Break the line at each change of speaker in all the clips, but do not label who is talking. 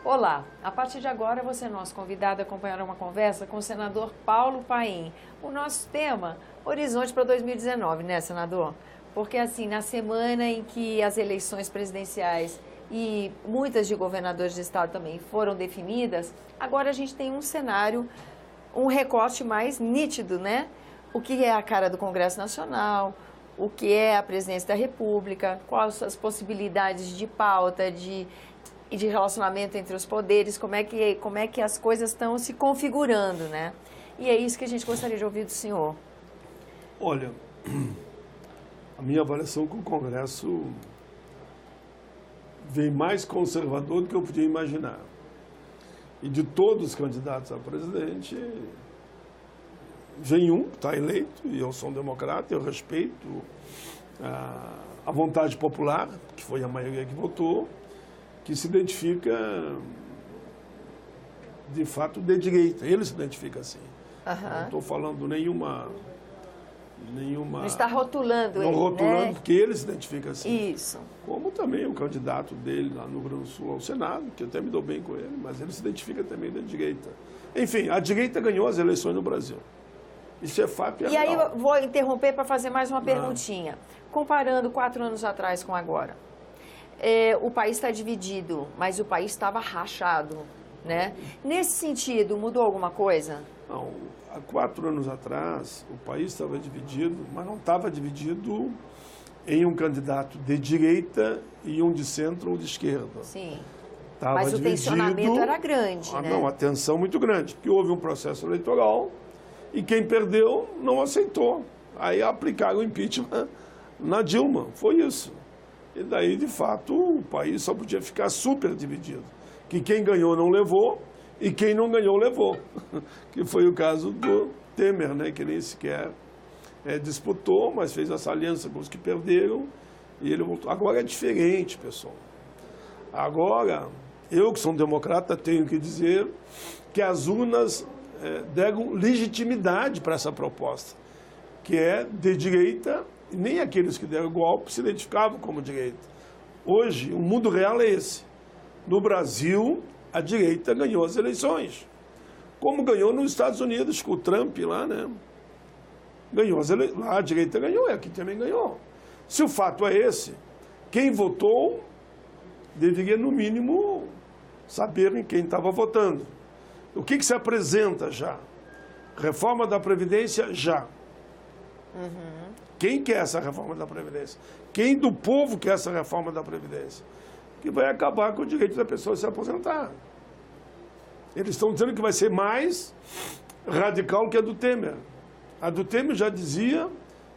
Olá, a partir de agora você é nosso convidado a acompanhar uma conversa com o senador Paulo Paim. O nosso tema, horizonte para 2019, né, senador? Porque assim, na semana em que as eleições presidenciais e muitas de governadores de estado também foram definidas, agora a gente tem um cenário, um recorte mais nítido, né? O que é a cara do Congresso Nacional, o que é a presidência da República, quais as possibilidades de pauta, e de relacionamento entre os poderes, como é que as coisas estão se configurando, né? E é isso que a gente gostaria de ouvir do senhor.
Olha, a minha avaliação com o Congresso vem mais conservador do que eu podia imaginar. E de todos os candidatos a presidente, vem um que está eleito, e eu sou um democrata, eu respeito a vontade popular, que foi a maioria que votou, que se identifica, de fato, de direita. Ele se identifica assim. Não estou falando nenhuma...
Não está rotulando
não
ele,
rotulando,
né?
porque ele se identifica assim.
Isso.
Como também o candidato dele lá no Rio Grande do Sul ao Senado, que eu até me dou bem com ele, mas ele se identifica também da direita. Enfim, a direita ganhou as eleições no Brasil. Isso é fato e é
E aí
real.
eu vou interromper para fazer mais uma perguntinha. Comparando 4 anos atrás com agora. O país está dividido, mas o país estava rachado, né? Nesse sentido, mudou alguma coisa?
Não, há 4 anos atrás, o país estava dividido, mas não estava dividido em um candidato de direita e um de centro ou de esquerda.
Sim.
Tava
Mas o
dividido,
tensionamento era grande, né?
Não, a tensão muito grande, porque houve um processo eleitoral e quem perdeu não aceitou. Aí aplicaram o impeachment na Dilma, foi isso. E daí, de fato, o país só podia ficar super dividido. Que quem ganhou não levou e quem não ganhou levou. Que foi o caso do Temer, né? Que nem sequer disputou, mas fez essa aliança com os que perderam e ele voltou. Agora é diferente, pessoal. Agora, eu que sou um democrata tenho que dizer que as urnas deram legitimidade para essa proposta, que é de direita. Nem aqueles que deram golpe se identificavam como direita. Hoje, o mundo real é esse. No Brasil, a direita ganhou as eleições. Como ganhou nos Estados Unidos, com o Trump lá, né? Ganhou as eleições. Lá a direita ganhou, e aqui também ganhou. Se o fato é esse, quem votou deveria, no mínimo, saber em quem estava votando. O que se apresenta já? Reforma da Previdência, já. Quem quer essa reforma da Previdência? Quem do povo quer essa reforma da Previdência? Que vai acabar com o direito da pessoa se aposentar. Eles estão dizendo que vai ser mais radical que a do Temer. A do Temer já dizia,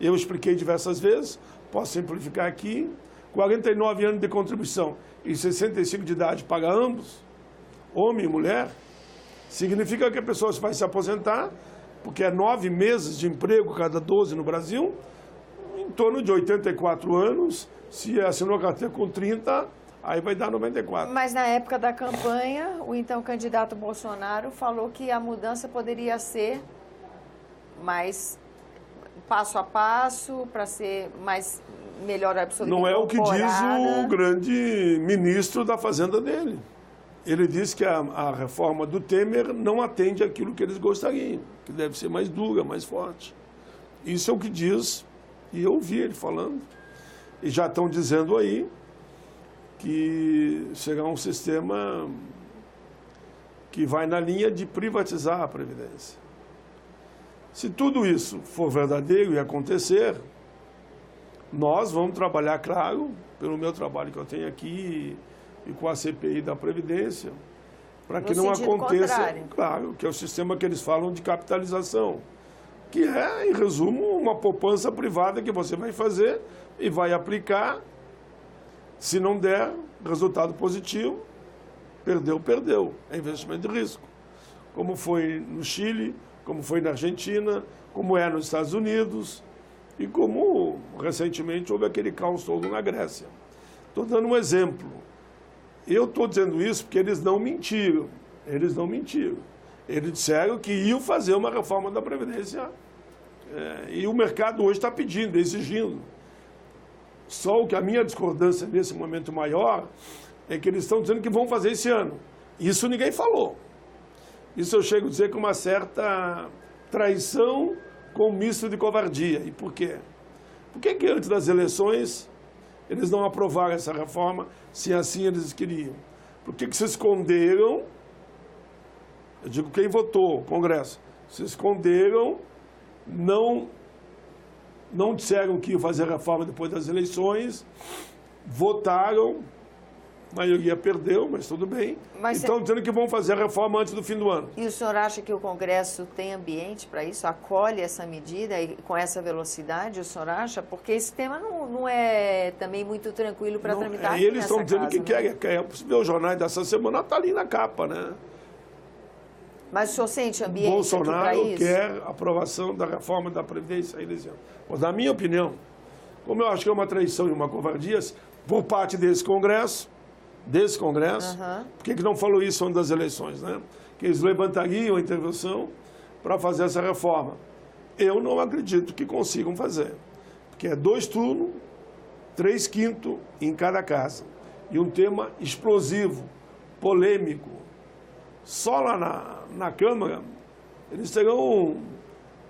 eu expliquei diversas vezes, posso simplificar aqui, 49 anos de contribuição e 65 de idade paga ambos, homem e mulher, significa que a pessoa vai se aposentar, porque é 9 meses de emprego cada 12 no Brasil, em torno de 84 anos, se assinou a carteira com 30, aí vai dar 94.
Mas na época da campanha, o então candidato Bolsonaro falou que a mudança poderia ser mais passo a passo, para ser melhor absoluta.
Não é o que diz o grande ministro da Fazenda dele. Ele disse que a reforma do Temer não atende àquilo que eles gostariam, que deve ser mais dura, mais forte. Isso é o que diz, e eu ouvi ele falando. E já estão dizendo aí que será um sistema que vai na linha de privatizar a Previdência. Se tudo isso for verdadeiro e acontecer, nós vamos trabalhar, claro, pelo meu trabalho que eu tenho aqui e com a CPI da Previdência, para que não aconteça, claro, que é o sistema que eles falam de capitalização, que é, em resumo, uma poupança privada que você vai fazer e vai aplicar. Se não der resultado positivo, perdeu, perdeu. É investimento de risco. Como foi no Chile, como foi na Argentina, como é nos Estados Unidos e como recentemente houve aquele caos todo na Grécia. Estou dando um exemplo. Eu estou dizendo isso porque eles não mentiram. Eles não mentiram. Eles disseram que iam fazer uma reforma da Previdência e o mercado hoje está pedindo, exigindo. Só que a minha discordância nesse momento maior é que eles estão dizendo que vão fazer esse ano. Isso ninguém falou. Isso eu chego a dizer com uma certa traição com um misto de covardia. E por quê? Por que que antes das eleições eles não aprovaram essa reforma, se assim eles queriam? Por que que se esconderam? Eu digo quem votou, o Congresso. Se esconderam, não disseram que iam fazer a reforma depois das eleições, votaram, a maioria perdeu, mas tudo bem. Mas estão dizendo que vão fazer a reforma antes do fim do ano.
E o senhor acha que o Congresso tem ambiente para isso? Acolhe essa medida e com essa velocidade, o senhor acha? Porque esse tema não é também muito tranquilo para tramitar aqui
eles estão dizendo
casa,
que
né?
quer. Ver os jornais dessa semana, está ali na capa, né?
Mas o senhor sente ambiente
Bolsonaro quer aprovação da reforma da Previdência. Mas, na minha opinião, como eu acho que é uma traição e uma covardia por parte desse Congresso, por que não falou isso antes das eleições, né? Que eles levantariam a intervenção para fazer essa reforma. Eu não acredito que consigam fazer, porque é 2 turnos, 3/5 em cada casa, e um tema explosivo, polêmico. Só lá na Câmara, eles terão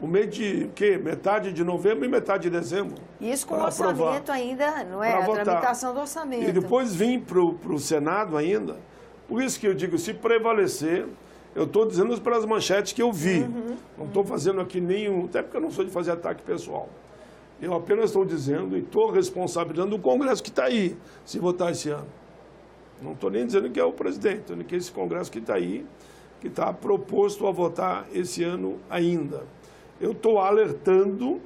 o mês de metade de novembro e metade de dezembro.
Isso com o orçamento ainda, não é? A tramitação do orçamento.
E depois vir para o Senado ainda. Por isso que eu digo, se prevalecer, eu estou dizendo pelas manchetes que eu vi. Não estou fazendo aqui nenhum, até porque eu não sou de fazer ataque pessoal. Eu apenas estou dizendo e estou responsabilizando o Congresso que está aí, se votar esse ano. Não estou nem dizendo que é o presidente, estou dizendo que é esse Congresso que está aí, que está proposto a votar esse ano ainda. Eu estou alertando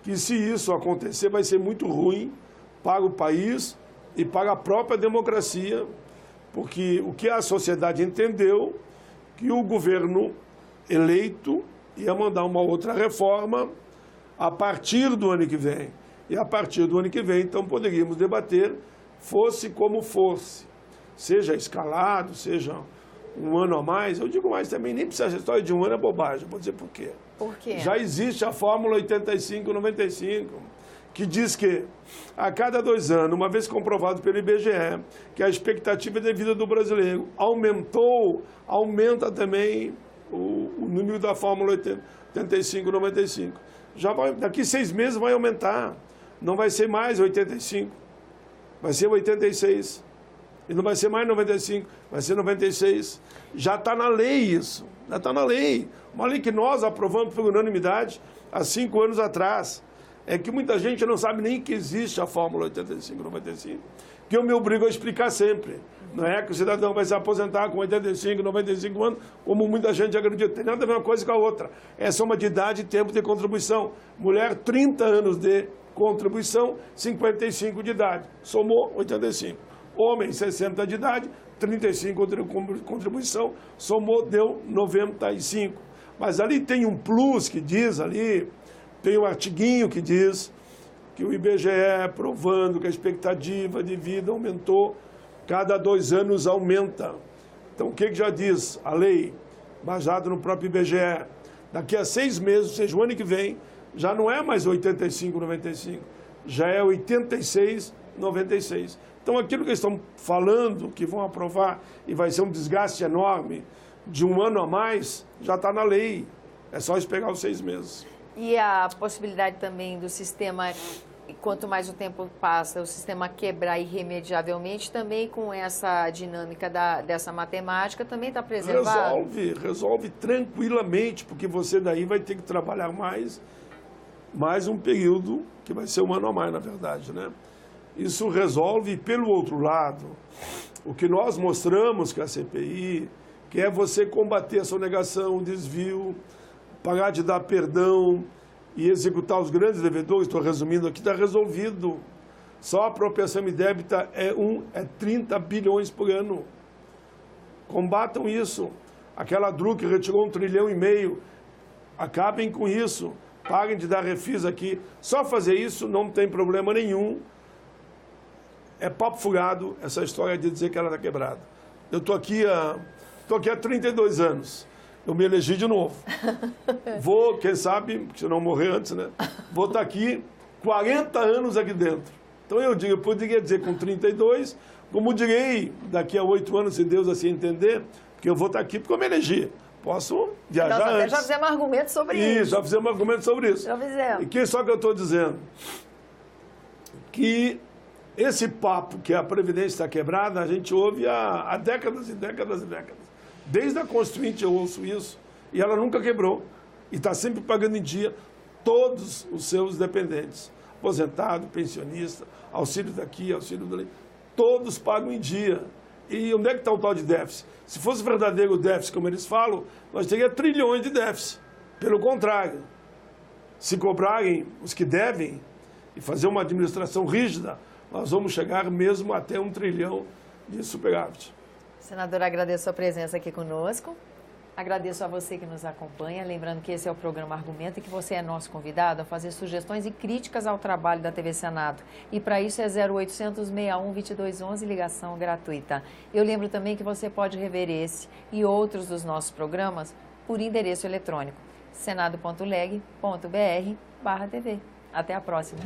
que se isso acontecer vai ser muito ruim para o país e para a própria democracia, porque o que a sociedade entendeu, que o governo eleito ia mandar uma outra reforma a partir do ano que vem. E a partir do ano que vem, então, poderíamos debater, fosse como fosse, seja escalado, seja um ano a mais. Eu digo mais também, nem precisa, essa história de um ano é bobagem, vou dizer por quê.
Por quê?
Já existe a fórmula 85-95, que diz que a cada 2 anos, uma vez comprovado pelo IBGE, que a expectativa de vida do brasileiro aumenta também o número da fórmula 85-95. Daqui 6 meses vai aumentar, não vai ser mais 85, vai ser 86. E não vai ser mais 95, vai ser 96. Já está na lei isso, já está na lei. Uma lei que nós aprovamos por unanimidade há 5 anos atrás. É que muita gente não sabe nem que existe a fórmula 85-95, que eu me obrigo a explicar sempre. Não é que o cidadão vai se aposentar com 85, 95 anos, como muita gente acredita. Tem nada a ver uma coisa com a outra. É soma de idade e tempo de contribuição. Mulher, 30 anos de contribuição, 55 de idade. Somou 85. Homem, 60 de idade, 35 de contribuição, somou, deu 95. Mas ali tem um plus que diz ali, tem um artiguinho que diz que o IBGE provando que a expectativa de vida aumentou, cada 2 anos aumenta. Então o que já diz a lei, baseado no próprio IBGE? Daqui a 6 meses, ou seja, o ano que vem, já não é mais 85-95, já é 86-96. Então, aquilo que eles estão falando, que vão aprovar, e vai ser um desgaste enorme, de 1 ano a mais, já está na lei. É só esperar os 6 meses.
E a possibilidade também do sistema, quanto mais o tempo passa, o sistema quebrar irremediavelmente, também com essa dinâmica dessa matemática, também está preservado?
Resolve tranquilamente, porque você daí vai ter que trabalhar mais um período, que vai ser 1 ano a mais, na verdade, né? Isso resolve, pelo outro lado, o que nós mostramos que a CPI, que é você combater a sonegação, o desvio, parar de dar perdão e executar os grandes devedores, estou resumindo aqui, está resolvido. Só a apropriação indébita é 30 bilhões por ano. Combatam isso. Aquela DRU que retirou 1,5 trilhão, acabem com isso. Parem de dar refis aqui. Só fazer isso não tem problema nenhum. É papo furado essa história de dizer que ela está quebrada. Eu estou aqui há 32 anos. Eu me elegi de novo. Vou, quem sabe, se não morrer antes, né? Vou estar aqui 40 anos aqui dentro. Então eu poderia dizer com 32, Como direi daqui a 8 anos, se Deus assim entender, porque eu vou estar aqui porque eu me elegi. Posso viajar
Nós até
antes.
já fizemos argumentos sobre isso.
Isso, já fizemos argumento sobre isso.
Já fizemos.
E que só que eu estou dizendo? Que esse papo que a Previdência está quebrada, a gente ouve há décadas e décadas e décadas. Desde a Constituinte eu ouço isso, e ela nunca quebrou. E está sempre pagando em dia todos os seus dependentes. Aposentado, pensionista, auxílio daqui, auxílio dali. Todos pagam em dia. E onde é que está o tal de déficit? Se fosse verdadeiro o déficit, como eles falam, nós teríamos trilhões de déficit. Pelo contrário, se cobrarem os que devem e fazer uma administração rígida, nós vamos chegar mesmo até 1 trilhão de superávit.
Senador, agradeço a sua presença aqui conosco. Agradeço a você que nos acompanha, lembrando que esse é o programa Argumento e que você é nosso convidado a fazer sugestões e críticas ao trabalho da TV Senado. E para isso é 0800 61 2211, ligação gratuita. Eu lembro também que você pode rever esse e outros dos nossos programas por endereço eletrônico senado.leg.br/tv. Até a próxima.